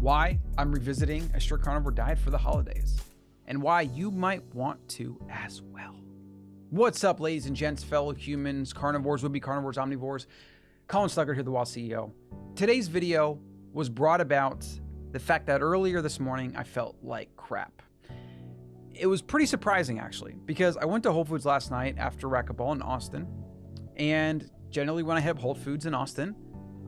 why I'm revisiting a strict carnivore diet for the holidays, and why you might want to as well. What's up, ladies and gents, fellow humans, carnivores, would-be carnivores, omnivores? Colin here, the Wild CEO. Today's video was brought about the fact that earlier this morning I felt like crap. It was pretty surprising, actually, because I went to Whole Foods last night after racquetball in Austin, and generally when I hit Whole Foods in Austin,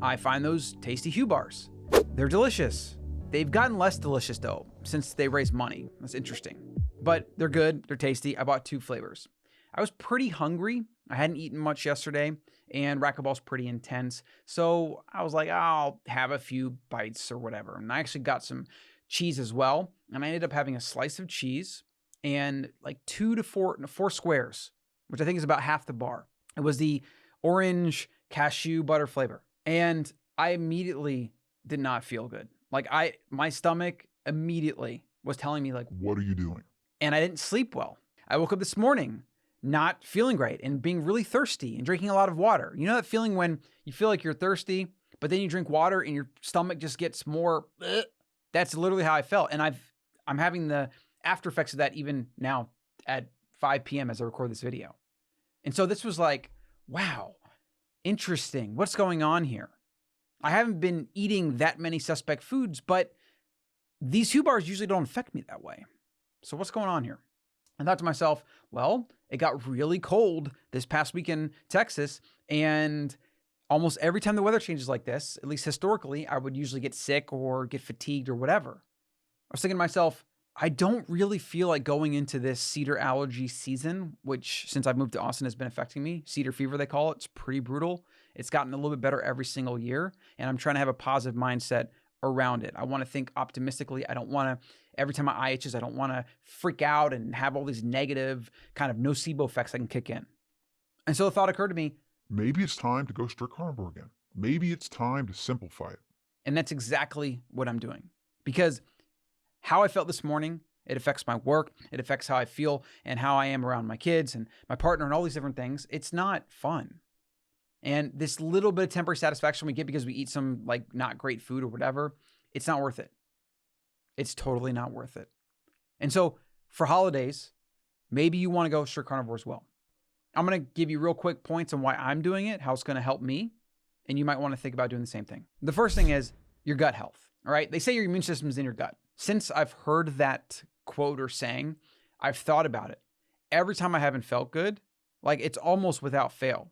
I find those tasty Hugh bars. They're delicious. They've gotten less delicious though since they raised money. That's interesting, but they're good. They're tasty. I bought 2 flavors. I was pretty hungry. I hadn't eaten much yesterday, and racquetball's pretty intense. So I was like, I'll have a few bites or whatever. And I actually got some cheese as well. And I ended up having a slice of cheese and like 4 squares, which I think is about half the bar. It was the orange cashew butter flavor. And I immediately did not feel good. Like my stomach immediately was telling me like, what are you doing? And I didn't sleep well. I woke up this morning not feeling great and being really thirsty and drinking a lot of water. You know that feeling when you feel like you're thirsty, but then you drink water and your stomach just gets more, that's literally how I felt. And I'm having the after effects of that even now at 5 p.m. as I record this video. And so this was like, wow, interesting. What's going on here? I haven't been eating that many suspect foods, but these Hugh bars usually don't affect me that way. So what's going on here? I thought to myself, well, it got really cold this past week in Texas, and almost every time the weather changes like this, at least historically, I would usually get sick or get fatigued or whatever. I was thinking to myself, I don't really feel like going into this cedar allergy season, which since I've moved to Austin has been affecting me. Cedar fever, they call it. It's pretty brutal. It's gotten a little bit better every single year, and I'm trying to have a positive mindset around it. I want to think optimistically. I don't want to, every time my eye itches, I don't want to freak out and have all these negative kind of nocebo effects that can kick in. And so the thought occurred to me, maybe it's time to go strict carnivore again. Maybe it's time to simplify it. And that's exactly what I'm doing. Because how I felt this morning, it affects my work, it affects how I feel and how I am around my kids and my partner and all these different things. It's not fun. And this little bit of temporary satisfaction we get because we eat some like not great food or whatever, it's not worth it. It's totally not worth it. And so for holidays, maybe you want to go strict carnivore as well. I'm going to give you real quick points on why I'm doing it, how it's going to help me, and you might want to think about doing the same thing. The first thing is your gut health, all right? They say your immune system is in your gut. Since I've heard that quote or saying, I've thought about it. Every time I haven't felt good, like it's almost without fail,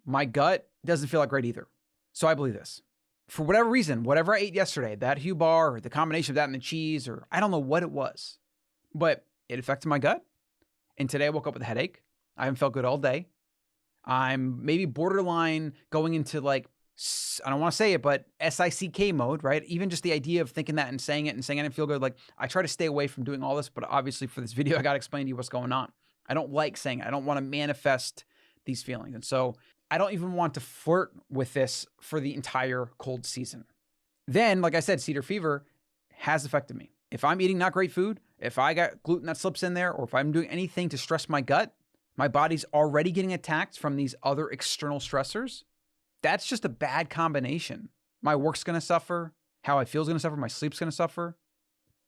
my gut doesn't feel like great either. So I believe this. For whatever reason, whatever I ate yesterday, that Hugh bar, or the combination of that and the cheese, or I don't know what it was, but it affected my gut. And today I woke up with a headache. I haven't felt good all day. I'm maybe borderline going into like, I don't want to say it, but SICK mode, right? Even just the idea of thinking that and saying I didn't feel good. Like I try to stay away from doing all this, but obviously for this video, I got to explain to you what's going on. I don't like saying it. I don't want to manifest these feelings. And so I don't even want to flirt with this for the entire cold season. Then, like I said, cedar fever has affected me. If I'm eating not great food, if I got gluten that slips in there, or if I'm doing anything to stress my gut, my body's already getting attacked from these other external stressors. That's just a bad combination. My work's going to suffer. How I feel is going to suffer. My sleep's going to suffer.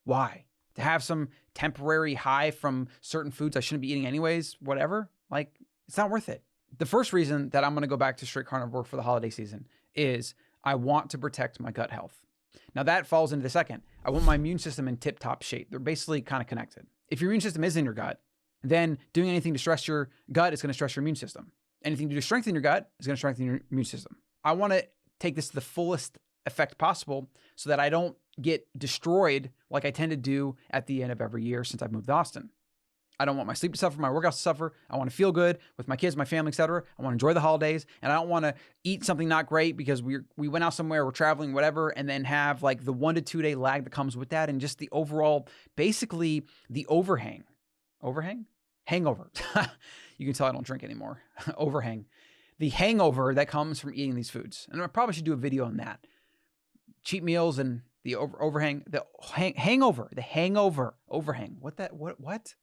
Why? To have some temporary high from certain foods I shouldn't be eating anyways, whatever, like it's not worth it. The first reason that I'm going to go back to strict carnivore for the holiday season is I want to protect my gut health. Now that falls into the second. I want my immune system in tip-top shape. They're basically kind of connected. If your immune system is in your gut, then doing anything to stress your gut is going to stress your immune system. Anything to do to strengthen your gut is going to strengthen your immune system. I want to take this to the fullest effect possible so that I don't get destroyed like I tend to do at the end of every year since I've moved to Austin. I don't want my sleep to suffer, my workouts to suffer. I want to feel good with my kids, my family, etc. I want to enjoy the holidays, and I don't want to eat something not great because we went out somewhere, we're traveling, whatever, and then have like the 1 to 2 day lag that comes with that, and just the overall, basically the hangover. You can tell I don't drink anymore. Overhang. The hangover that comes from eating these foods. And I probably should do a video on that. Cheat meals and the overhang. Overhang. What?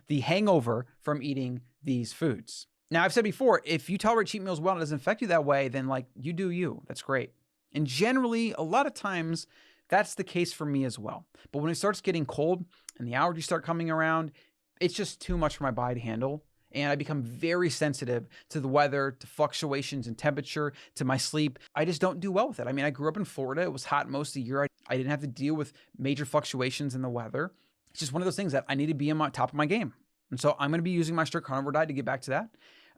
The hangover from eating these foods. Now, I've said before, if you tolerate cheat meals well and it doesn't affect you that way, then like you do you. That's great. And generally, a lot of times, That's the case for me as well. But when it starts getting cold and the allergies start coming around, it's just too much for my body to handle. And I become very sensitive to the weather, to fluctuations in temperature, to my sleep. I just don't do well with it. I mean, I grew up in Florida. It was hot most of the year. I didn't have to deal with major fluctuations in the weather. It's just one of those things that I need to be on top of my game. And so I'm going to be using my strict carnivore diet to get back to that.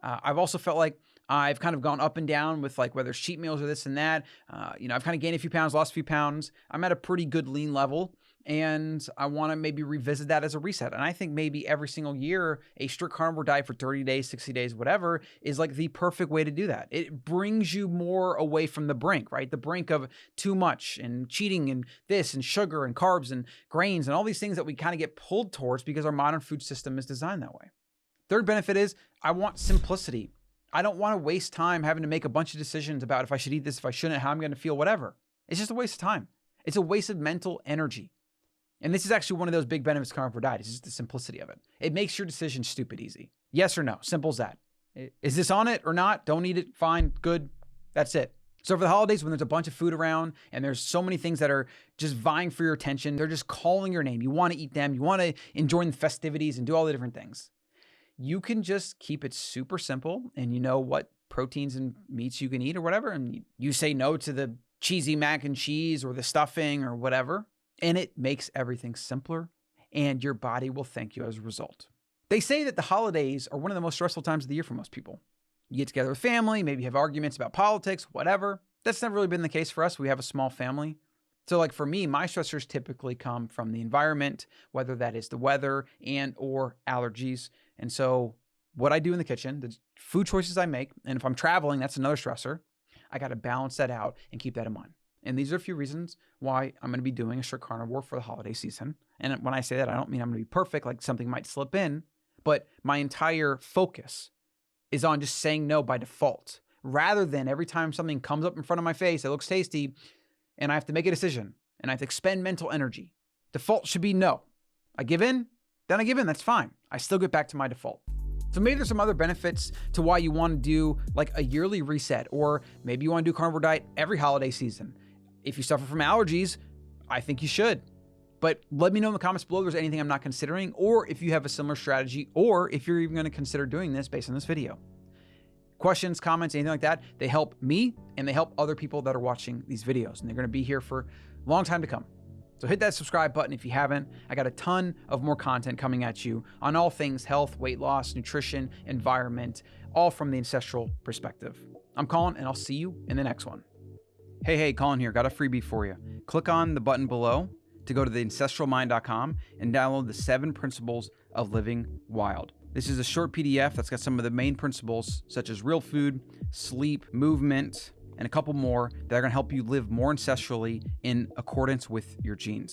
I've also felt like I've kind of gone up and down with like whether it's cheat meals or this and that. I've kind of gained a few pounds, lost a few pounds. I'm at a pretty good lean level, and I want to maybe revisit that as a reset. And I think maybe every single year, a strict carnivore diet for 30 days, 60 days, whatever, is like the perfect way to do that. It brings you more away from the brink, right? The brink of too much and cheating and this and sugar and carbs and grains and all these things that we kind of get pulled towards because our modern food system is designed that way. Third benefit is I want simplicity. I don't want to waste time having to make a bunch of decisions about if I should eat this, if I shouldn't, how I'm going to feel, whatever. It's just a waste of time. It's a waste of mental energy. And this is actually one of those big benefits of carnivore diet. It's just the simplicity of it. It makes your decision stupid easy. Yes or no. Simple as that. Is this on it or not? Don't eat it. Fine. Good. That's it. So for the holidays, when there's a bunch of food around and there's so many things that are just vying for your attention, they're just calling your name. You want to eat them. You want to enjoy the festivities and do all the different things. You can just keep it super simple, and you know what proteins and meats you can eat or whatever. And you say no to the cheesy mac and cheese or the stuffing or whatever. And it makes everything simpler, and your body will thank you as a result. They say that the holidays are one of the most stressful times of the year for most people. You get together with family, maybe have arguments about politics, whatever. That's never really been the case for us. We have a small family. So like for me, my stressors typically come from the environment, whether that is the weather and or allergies. And so what I do in the kitchen, the food choices I make, and if I'm traveling, that's another stressor. I got to balance that out and keep that in mind. And these are a few reasons why I'm going to be doing a strict carnivore for the holiday season. And when I say that, I don't mean I'm going to be perfect, like something might slip in, but my entire focus is on just saying no by default, rather than every time something comes up in front of my face, it looks tasty, and I have to make a decision, and I have to expend mental energy. Default should be no. I give in, then I give in, that's fine. I still get back to my default. So maybe there's some other benefits to why you want to do like a yearly reset, or maybe you want to do carnivore diet every holiday season. If you suffer from allergies, I think you should. But let me know in the comments below if there's anything I'm not considering, or if you have a similar strategy, or if you're even going to consider doing this based on this video. Questions, comments, anything like that, they help me and they help other people that are watching these videos, and they're going to be here for a long time to come. So hit that subscribe button if you haven't. I got a ton of more content coming at you on all things health, weight loss, nutrition, environment, all from the ancestral perspective. I'm Colin, and I'll see you in the next one. Hey, Colin here. Got a freebie for you. Click on the button below to go to theancestralmind.com and download the 7 Principles of Living Wild. This is a short PDF that's got some of the main principles, such as real food, sleep, movement, and a couple more that are going to help you live more ancestrally in accordance with your genes.